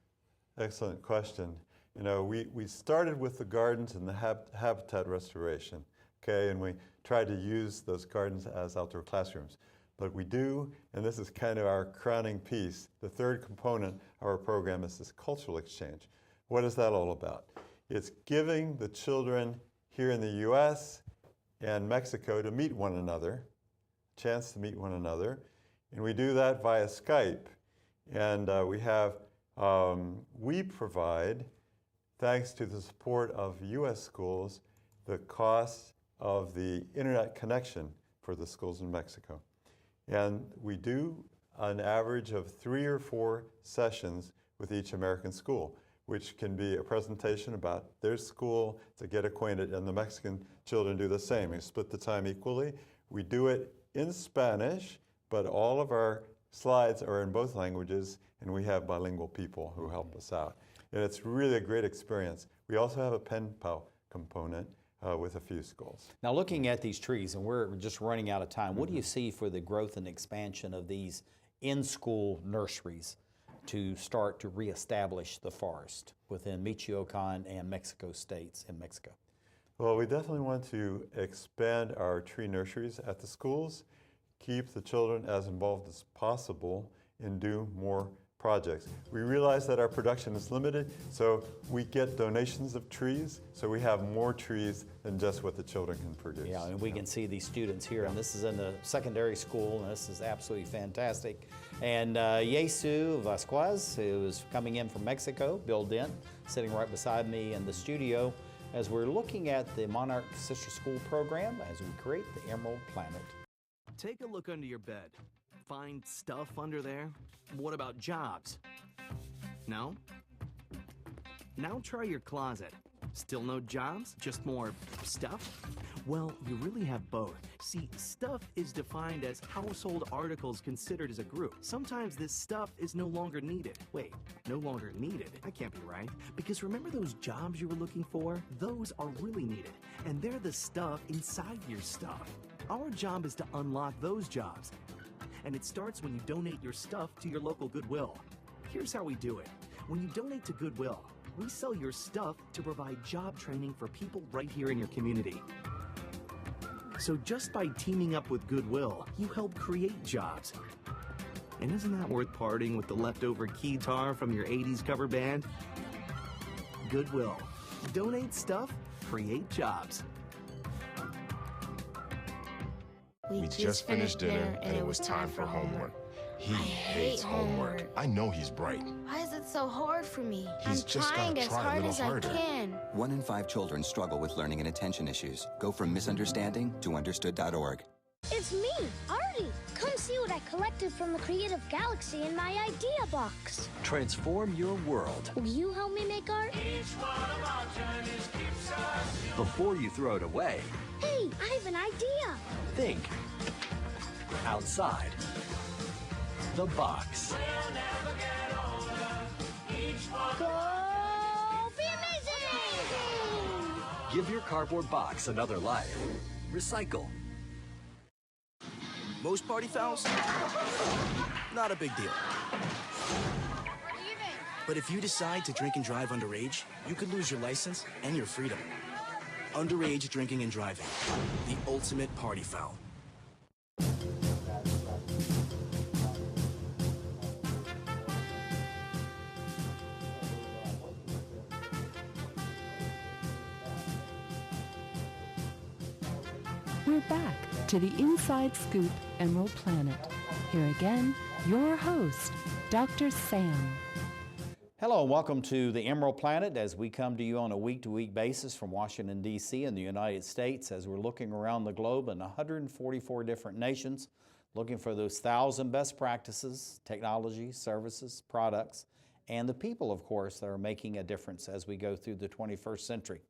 Excellent question. You know, we started with the gardens and the habitat restoration, okay, and we tried to use those gardens as outdoor classrooms. But we do, and this is kind of our crowning piece, the third component of our program is this cultural exchange. What is that all about? It's giving the children here in the U.S. and Mexico to meet one another, a chance to meet one another, and we do that via Skype. And we provide, thanks to the support of U.S. schools, the cost of the internet connection for the schools in Mexico. And we do an average of 3 or 4 sessions with each American school, which can be a presentation about their school to get acquainted, and the Mexican children do the same. We split the time equally. We do it in Spanish, but all of our slides are in both languages, and we have bilingual people who help us out. And it's really a great experience. We also have a pen pal component with a few schools. Now looking at these trees, and we're just running out of time, what do you see for the growth and expansion of these in-school nurseries to start to reestablish the forest within Michoacán and Mexico states in Mexico? Well, we definitely want to expand our tree nurseries at the schools, keep the children as involved as possible, and do more projects. We realize that our production is limited, so we get donations of trees, so we have more trees than just what the children can produce. Yeah, and we can see these students here, and this is in the secondary school, and this is absolutely fantastic. And Jesús Vàzquez, who is coming in from Mexico, Bill Dent, sitting right beside me in the studio, as we're looking at the Monarch Sister School program as we create the Emerald Planet. Take a look under your bed. Find stuff under there? What about jobs? No? Now try your closet. Still no jobs? Just more stuff? Well, you really have both. See, stuff is defined as household articles considered as a group. Sometimes this stuff is no longer needed. Wait, no longer needed? That can't be right. Because remember those jobs you were looking for? Those are really needed. And they're the stuff inside your stuff. Our job is to unlock those jobs. And it starts when you donate your stuff to your local Goodwill. Here's how we do it. When you donate to Goodwill, we sell your stuff to provide job training for people right here in your community. So just by teaming up with Goodwill, you help create jobs. And isn't that worth parting with the leftover keytar from your 80s cover band? Goodwill. Donate stuff, create jobs. We just finished dinner and it was time for homework. He hates homework. I know he's bright. Why is it so hard for me? He's just gotta as try a hard little as harder. I can. 1 in 5 children struggle with learning and attention issues. Go from misunderstanding to understood.org. It's me, Artie. Come see what I collected from the Creative Galaxy in my idea box. Transform your world. Will you help me make art? Before you throw it away, Hey, I have an idea. think outside the box. Go be amazing! Give your cardboard box another life. Recycle. Most party fouls, not a big deal. But if you decide to drink and drive underage, you could lose your license and your freedom. Underage drinking and driving, the ultimate party foul. We're back to the Inside Scoop Emerald Planet. Here again, your host, Dr. Sam. Hello and welcome to the Emerald Planet as we come to you on a week-to-week basis from Washington, D.C. in the United States as we're looking around the globe in 144 different nations, looking for those 1,000 best practices, technology, services, products, and the people, of course, that are making a difference as we go through the 21st century.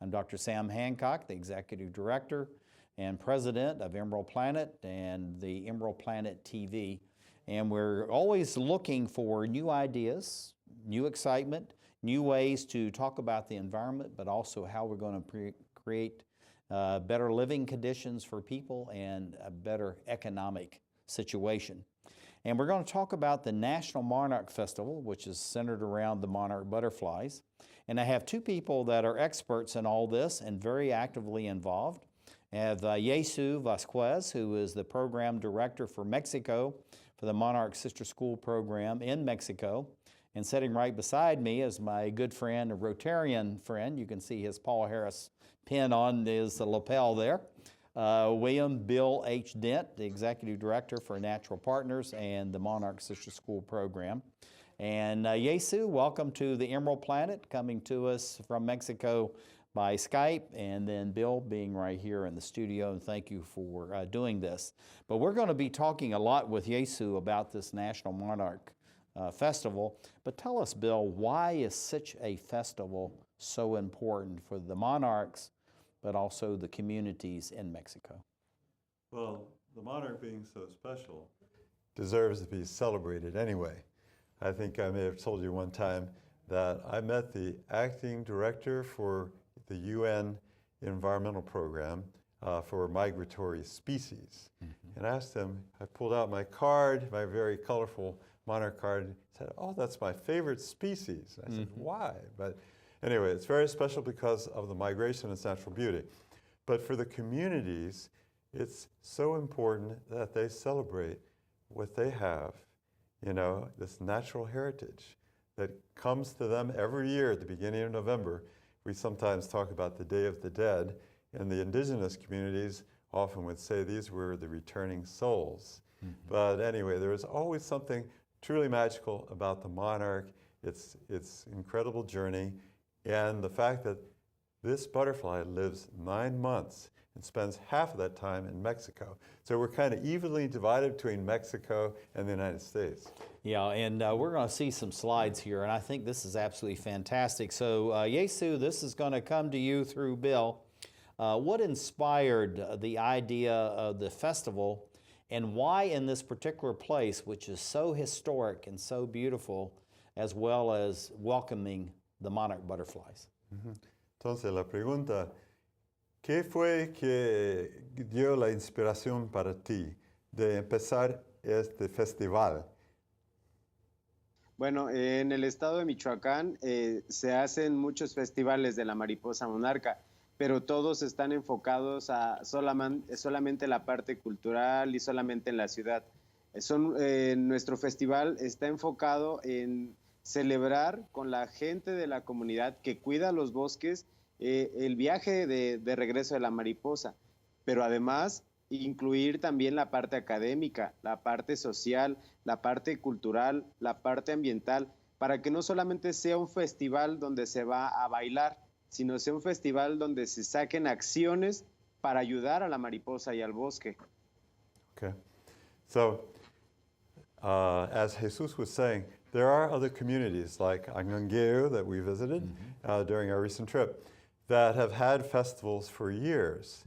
I'm Dr. Sam Hancock, the Executive Director and President of Emerald Planet and the Emerald Planet TV. And we're always looking for new ideas, new excitement, new ways to talk about the environment, but also how we're going to create better living conditions for people and a better economic situation. And we're going to talk about the National Monarch Festival, which is centered around the monarch butterflies. And I have two people that are experts in all this and very actively involved. I have Jesús Vàzquez, who is the Program Director for Mexico for the Monarch Sister School Program in Mexico. And sitting right beside me is my good friend, a Rotarian friend. You can see his Paul Harris pin on his lapel there. William Bill H. Dent, the Executive Director for Natural Partners and the Monarch Sister School Program. And Jesús, welcome to the Emerald Planet, coming to us from Mexico by Skype, and then Bill being right here in the studio, and thank you for doing this. But we're going to be talking a lot with Jesús about this National Monarch Festival. But tell us, Bill, why is such a festival so important for the monarchs, but also the communities in Mexico? Well, the monarch being so special deserves to be celebrated anyway. I think I may have told you one time that I met the acting director for the UN Environmental Program for migratory species. And asked him, I pulled out my card, my very colorful monarch card, and said, oh, that's my favorite species. I said, why? But anyway, it's very special because of the migration and its natural beauty. But for the communities, it's so important that they celebrate what they have, you know, this natural heritage that comes to them every year at the beginning of November. We sometimes talk about the Day of the Dead, and the indigenous communities often would say these were the returning souls. But anyway, there is always something truly magical about the monarch, its incredible journey, and the fact that this butterfly lives 9 months and spends half of that time in Mexico. So we're kind of evenly divided between Mexico and the United States. Yeah, and we're going to see some slides here, and I think this is absolutely fantastic. So, Jesús, this is going to come to you through Bill. What inspired the idea of the festival, and why in this particular place, which is so historic and so beautiful, as well as welcoming the monarch butterflies? Entonces, la pregunta, ¿qué fue que dio la inspiración para ti de empezar este festival? Bueno, en el estado de Michoacán se hacen muchos festivales de la mariposa monarca, pero todos están enfocados a solamente la parte cultural y solamente en la ciudad. Nuestro festival está enfocado en celebrar con la gente de la comunidad que cuida los bosques el viaje de regreso de la mariposa, pero además incluir también la parte académica, la parte social, la parte cultural, la parte ambiental, para que no solamente sea un festival donde se va a bailar, sino sea un festival donde se saquen acciones para ayudar a la mariposa y al bosque. Okay. So, as Jesús was saying, there are other communities like Angangueo that we visited during our recent trip that have had festivals for years.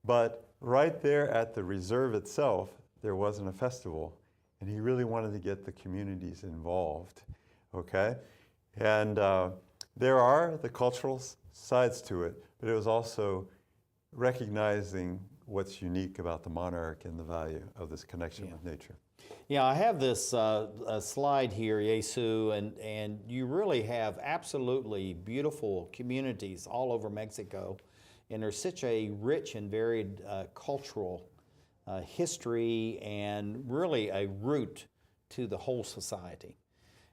But right there at the reserve itself, there wasn't a festival. And he really wanted to get the communities involved, okay? And there are the cultural sides to it, but it was also recognizing what's unique about the Monarch and the value of this connection with nature. Yeah, I have this slide here, Jesús, and you really have absolutely beautiful communities all over Mexico, and there's such a rich and varied cultural history and really a root to the whole society.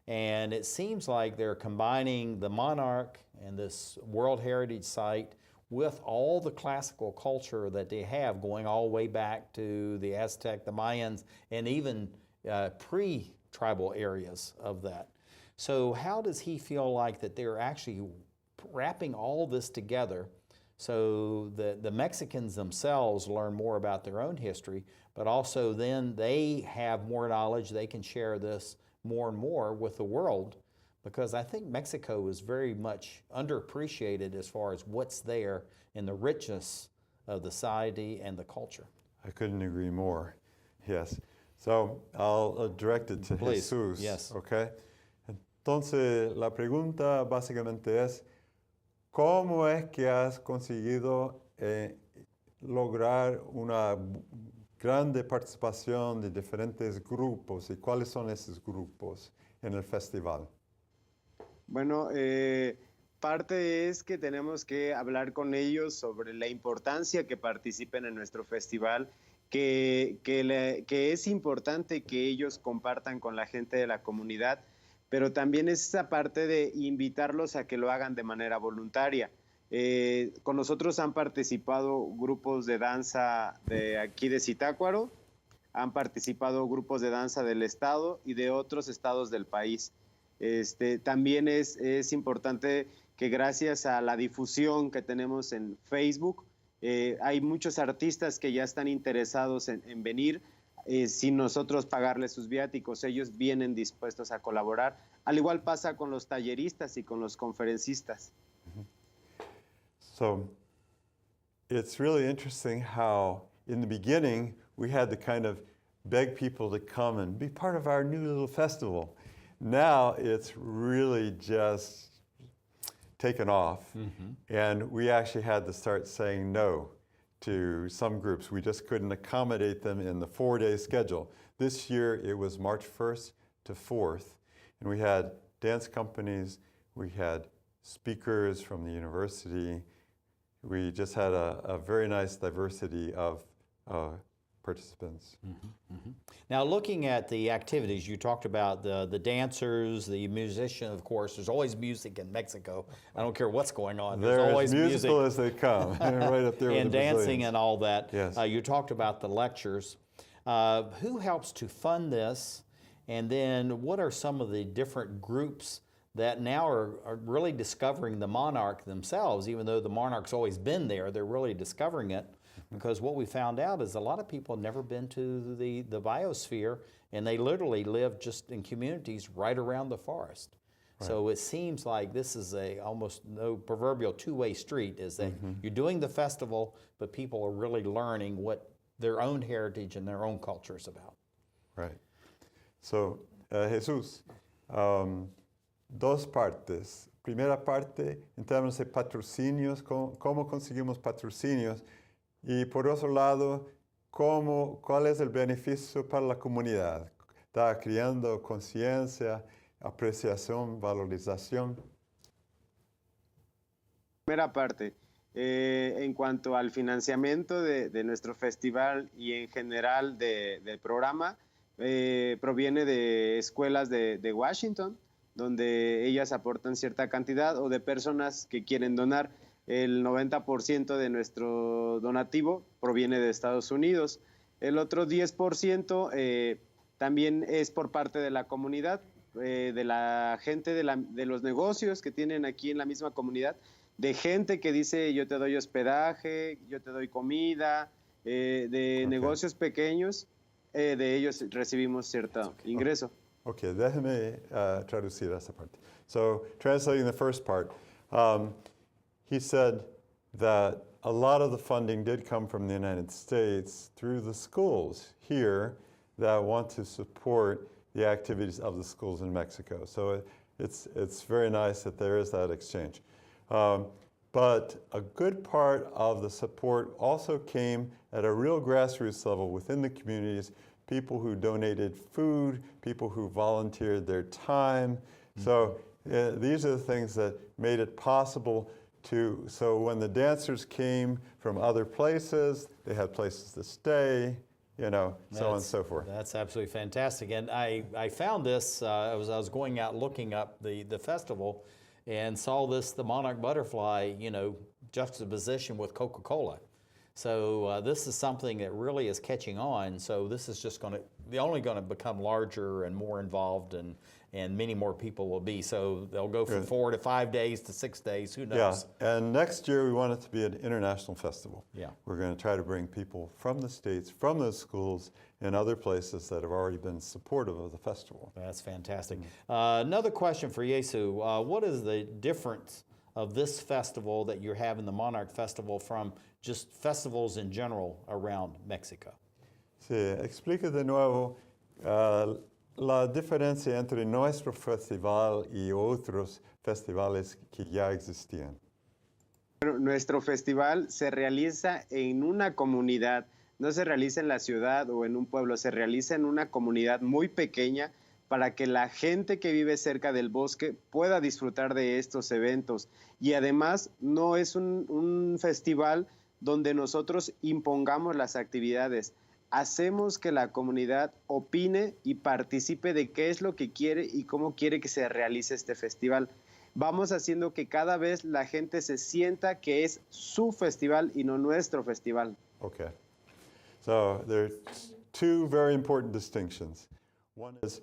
And it seems like they're combining the Monarch and this World Heritage Site with all the classical culture that they have going all the way back to the Aztec, the Mayans, and even pre-tribal areas of that. So how does he feel like that they're actually wrapping all this together so the Mexicans themselves learn more about their own history, but also then they have more knowledge, they can share this more and more with the world, because I think Mexico is very much underappreciated as far as what's there in the richness of the society and the culture. I couldn't agree more, yes. So I'll direct it to Please. Jesús, Yes. okay? Entonces, la pregunta básicamente es, ¿cómo es que has conseguido lograr una grande participación de diferentes grupos y cuáles son esos grupos en el festival? Bueno, parte es que tenemos que hablar con ellos sobre la importancia que participen en nuestro festival, que es importante que ellos compartan con la gente de la comunidad, pero también es esa parte de invitarlos a que lo hagan de manera voluntaria. Con nosotros han participado grupos de danza de aquí de Zitácuaro, han participado grupos de danza del estado y de otros estados del país. También es importante que gracias a la difusión que tenemos en Facebook, hay muchos artistas que ya están interesados en venir sin nosotros pagarles sus viáticos. Ellos vienen dispuestos a colaborar. Al igual pasa con los talleristas y con los conferencistas. So it's really interesting how in the beginning we had to kind of beg people to come and be part of our new little festival. Now it's really just taken off, and we actually had to start saying no to some groups. We just couldn't accommodate them in the 4-day schedule. This year it was March 1st to 4th, and we had dance companies, we had speakers from the university, we just had a very nice diversity of participants. Now, looking at the activities, you talked about the dancers, the musician, of course. There's always music in Mexico. I don't care what's going on. There's They're always as musical music. as they come, right up there with and the dancing Brazilians. and all that. Yes. You talked about the lectures. Who helps to fund this? And then what are some of the different groups that now are really discovering the Monarch themselves? Even though the Monarch's always been there, they're really discovering it. Because what we found out is a lot of people have never been to the Biosphere, and they literally live just in communities right around the forest. Right. So it seems like this is a almost no proverbial two-way street, is that you're doing the festival, but people are really learning what their own heritage and their own culture is about. Right. So, Jesús, dos partes. Primera parte, en términos de patrocinios, cómo conseguimos patrocinios. Y por otro lado, ¿cuál es el beneficio para la comunidad? ¿Está creando conciencia, apreciación, valorización? Primera parte, en cuanto al financiamiento de nuestro festival y en general del programa, proviene de escuelas de Washington, donde ellas aportan cierta cantidad, o de personas que quieren donar. El 90% de nuestro donativo proviene de Estados Unidos. El otro 10% también es por parte de la comunidad, de la gente de los negocios que tienen aquí en la misma comunidad, de gente que dice yo te doy hospedaje, yo te doy comida, de negocios pequeños, de ellos recibimos cierto ingreso. Okay, déjeme traducir esa parte. So, translating the first part. He said that a lot of the funding did come from the United States through the schools here that want to support the activities of the schools in Mexico. So it's very nice that there is that exchange. But a good part of the support also came at a real grassroots level within the communities, people who donated food, people who volunteered their time. So these are the things that made it possible to, so when the dancers came from other places, they had places to stay, you know, so on and so forth. That's absolutely fantastic. And I found this, I was going out looking up the festival and saw this, the Monarch butterfly, you know, juxtaposition with Coca-Cola. So this is something that really is catching on. So this is just only going to become larger and more involved, and many more people will be. So they'll go from 4 to 5 days to 6 days, who knows? Yeah, and next year we want it to be an international festival. Yeah. We're going to try to bring people from the States, from those schools, and other places that have already been supportive of the festival. That's fantastic. Another question for Jesús. What is the difference of this festival that you're having, the Monarch Festival, from just festivals in general around Mexico? Sí, explique de nuevo la diferencia entre nuestro festival y otros festivales que ya existían. Bueno, nuestro festival se realiza en una comunidad, no se realiza en la ciudad o en un pueblo, se realiza en una comunidad muy pequeña para que la gente que vive cerca del bosque pueda disfrutar de estos eventos. Y además no es un festival donde nosotros impongamos las actividades. Hacemos que la comunidad opine y participe de qué es lo que quiere y cómo quiere que se realice este festival. Vamos haciendo que cada vez la gente se sienta que es su festival y no nuestro festival. Okay. So there are two very important distinctions. One is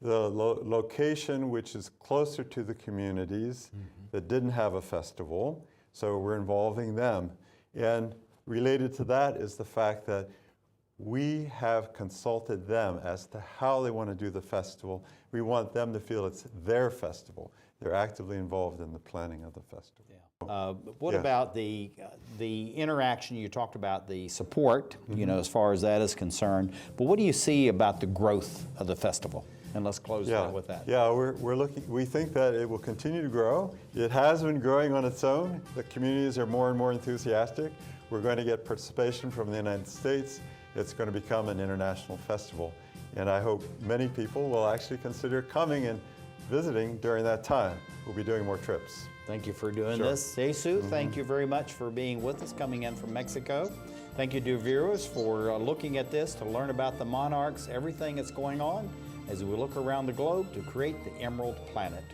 the location, which is closer to the communities that didn't have a festival, so we're involving them. And related to that is the fact that we have consulted them as to how they want to do the festival. We want them to feel it's their festival. They're actively involved in the planning of the festival. What about the interaction? You talked about the support, you know, as far as that is concerned. But what do you see about the growth of the festival? And let's close out with that. Yeah, we're looking. We think that it will continue to grow. It has been growing on its own. The communities are more and more enthusiastic. We're going to get participation from the United States. It's going to become an international festival. And I hope many people will actually consider coming and visiting during that time. We'll be doing more trips. Thank you for doing this. Jesús, thank you very much for being with us, coming in from Mexico. Thank you to viewers for looking at this to learn about the monarchs, everything that's going on as we look around the globe to create the Emerald Planet.